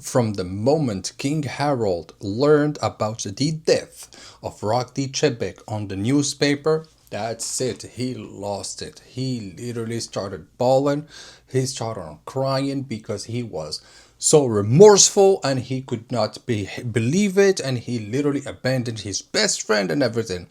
from the moment King Harald learned about the death of Ragdi Chebek on the newspaper, that's it. He lost it. He literally started bawling. He started crying because he was so remorseful and he could not believe it, and he literally abandoned his best friend and everything.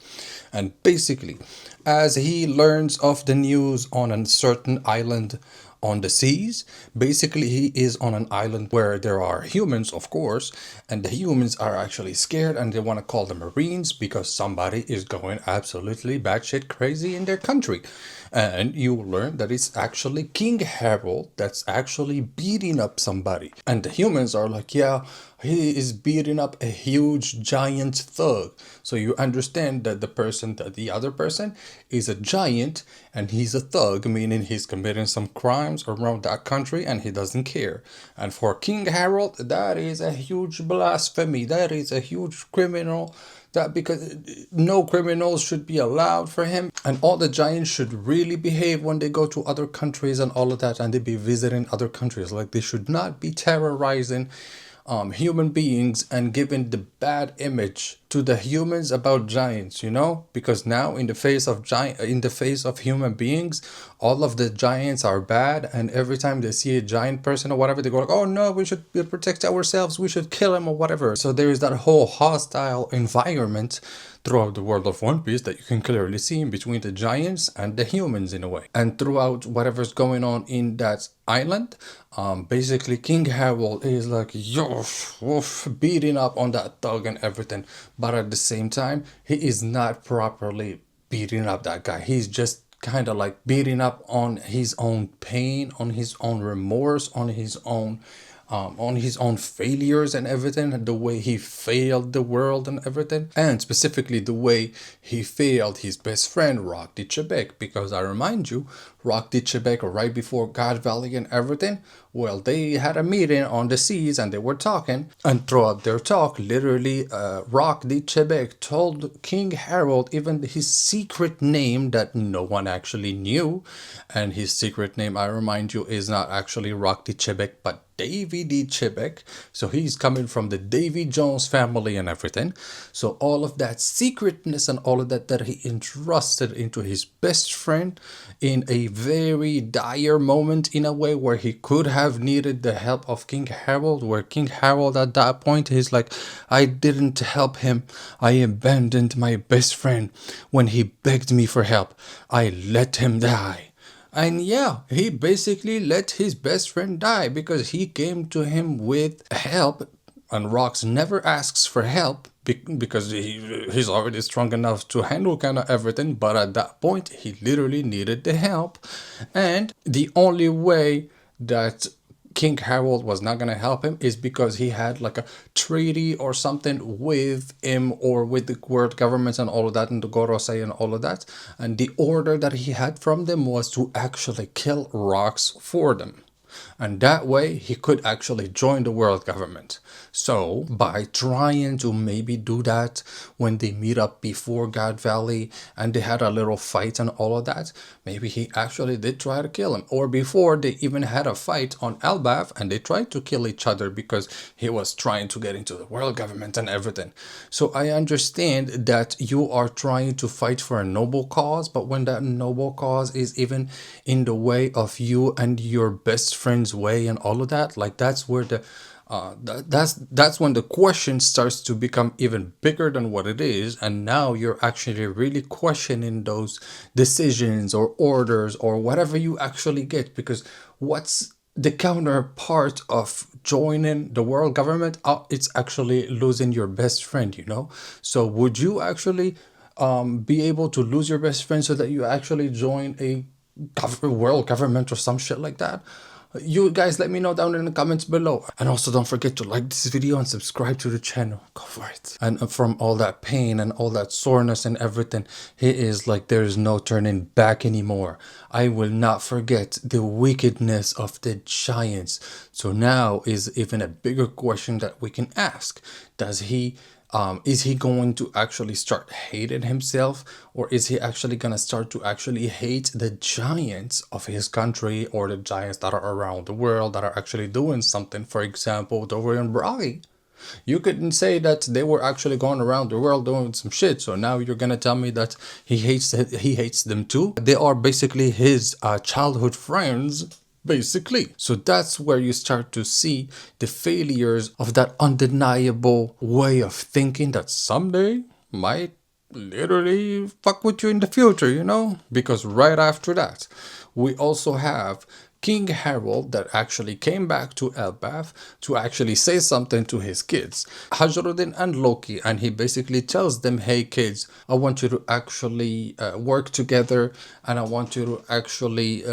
And basically, as he learns of the news on a certain island on the seas. Basically, he is on an island where there are humans, of course, and the humans are actually scared and they want to call the Marines because somebody is going absolutely batshit crazy in their country. And you learn that it's actually King Harold that's actually beating up somebody. And the humans are like, yeah, he is beating up a huge giant thug. So you understand that the other person is a giant and he's a thug, meaning he's committing some crimes around that country and he doesn't care. And for King Harold, that is a huge blasphemy. That is a huge criminal, that because no criminals should be allowed for him, and all the giants should really behave when they go to other countries and all of that, and they be visiting other countries. Like, they should not be terrorizing human beings and giving the bad image to the humans about giants, because now in the face of human beings, all of the giants are bad, and every time they see a giant person or whatever, they go like, oh no, we should protect ourselves, we should kill him or whatever. So there is that whole hostile environment throughout the world of One Piece that you can clearly see in between the giants and the humans in a way. And throughout whatever's going on in that island, basically King Harold is like, yo, woof, beating up on that thug and everything. But at the same time, he is not properly beating up that guy. He's just kind of like beating up on his own pain, on his own remorse, on his own failures and everything, and the way he failed the world and everything, and specifically the way he failed his best friend Rock the Chebek. Because I remind you, Rock the Chebek, right before God Valley and everything, well, they had a meeting on the seas and they were talking, and throughout their talk, literally, Rock the Chebek told King Harold even his secret name that no one actually knew. And his secret name, I remind you, is not actually Rock the Chebek, but Davy D. Chibek. So he's coming from the Davy Jones family and everything. So all of that secretness and all of that he entrusted into his best friend in a very dire moment, in a way where he could have needed the help of King Harold, where King Harold at that point is like, I didn't help him. I abandoned my best friend when he begged me for help. I let him die. And yeah, he basically let his best friend die because he came to him with help. And Rocks never asks for help because he's already strong enough to handle kind of everything. But at that point, he literally needed the help. And the only way that King Harold was not going to help him is because he had like a treaty or something with him or with the world governments and all of that, and the Gorosei and all of that. And the order that he had from them was to actually kill Rocks for them. And that way he could actually join the world government. So by trying to maybe do that when they meet up before God Valley and they had a little fight and all of that, maybe he actually did try to kill him. Or before they even had a fight on Elbaf and they tried to kill each other because he was trying to get into the world government and everything. So I understand that you are trying to fight for a noble cause, but when that noble cause is even in the way of you and your best friend's way and all of that, like that's where that's when the question starts to become even bigger than what it is, and now you're actually really questioning those decisions or orders or whatever you actually get, because what's the counterpart of joining the world government? It's actually losing your best friend. So would you actually be able to lose your best friend so that you actually join a world government or some shit like that? You guys let me know down in the comments below. And also don't forget to like this video and subscribe to the channel. Go for it. And from all that pain and all that soreness and everything, he is like, there is no turning back anymore. I will not forget the wickedness of the giants. So now is even a bigger question that we can ask. Does he Is he going to actually start hating himself, or is he actually going to start to actually hate the giants of his country, or the giants that are around the world that are actually doing something? For example, Dorian Brody. You couldn't say that they were actually going around the world doing some shit. So now you're gonna tell me that he hates them too. They are basically his childhood friends. Basically. So that's where you start to see the failures of that undeniable way of thinking that someday might literally fuck with you in the future, Because right after that, we also have King Harald that actually came back to Elbaf to actually say something to his kids, Hajruddin and Loki, and he basically tells them, "Hey kids, I want you to actually work together, and I want you to actually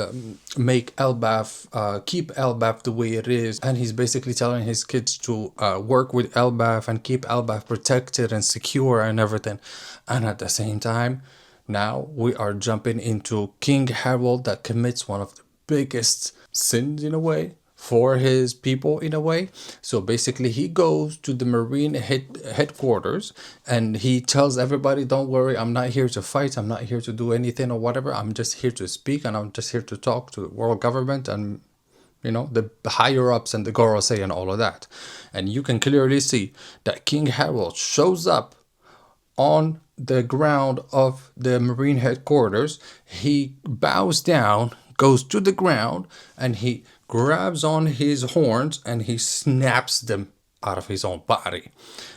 make Elbaf, keep Elbaf the way it is." And he's basically telling his kids to work with Elbaf and keep Elbaf protected and secure and everything. And at the same time, now we are jumping into King Harald that commits one of the biggest sins in a way for his people in a way. So basically he goes to the marine headquarters and he tells everybody, "Don't worry, I'm not here to fight, I'm not here to do anything or whatever, I'm just here to speak, and I'm just here to talk to the world government and the higher ups and the Gorosei and all of that." And you can clearly see that King Harald shows up on the ground of the Marine headquarters. He bows down, goes to the ground, and he grabs on his horns and he snaps them out of his own body.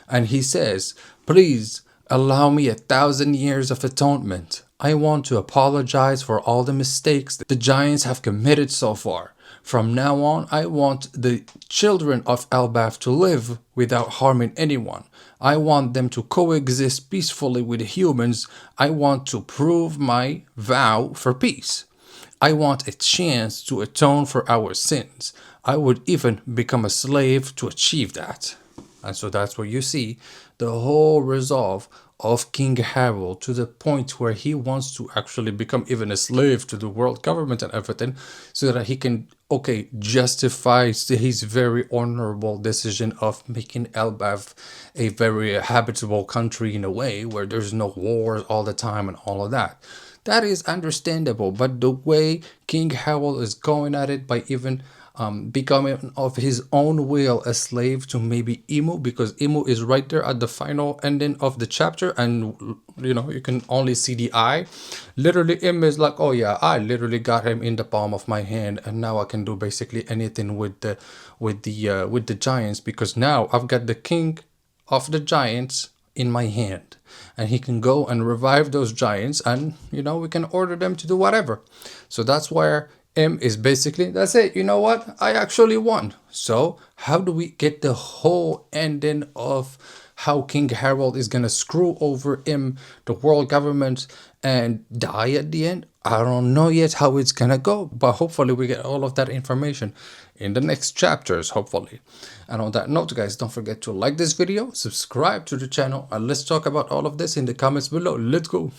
And he says, "Please allow me 1,000 years of atonement. I want to apologize for all the mistakes the giants have committed so far. From now on, I want the children of Elbaf to live without harming anyone. I want them to coexist peacefully with humans. I want to prove my vow for peace. I want a chance to atone for our sins. I would even become a slave to achieve that." And so that's where you see the whole resolve of King Harald, to the point where he wants to actually become even a slave to the world government and everything, so that he can, justify his very honorable decision of making Elbaf a very habitable country in a way where there's no wars all the time and all of that. That is understandable, but the way King Harald is going at it by even becoming of his own will a slave to maybe Emu, because Emu is right there at the final ending of the chapter, and you can only see the eye. Literally, Emu is like, "Oh yeah, I literally got him in the palm of my hand, and now I can do basically anything with the giants, because now I've got the king of the giants in my hand, and he can go and revive those giants, and we can order them to do whatever." So that's where M is basically, that's it. You know what? I actually won. So how do we get the whole ending of how King Harald is gonna screw over M, the world government, and die at the end? I don't know yet how it's gonna go, but hopefully we get all of that information in the next chapters, hopefully. And on that note, guys, don't forget to like this video, subscribe to the channel, and let's talk about all of this in the comments below. Let's go.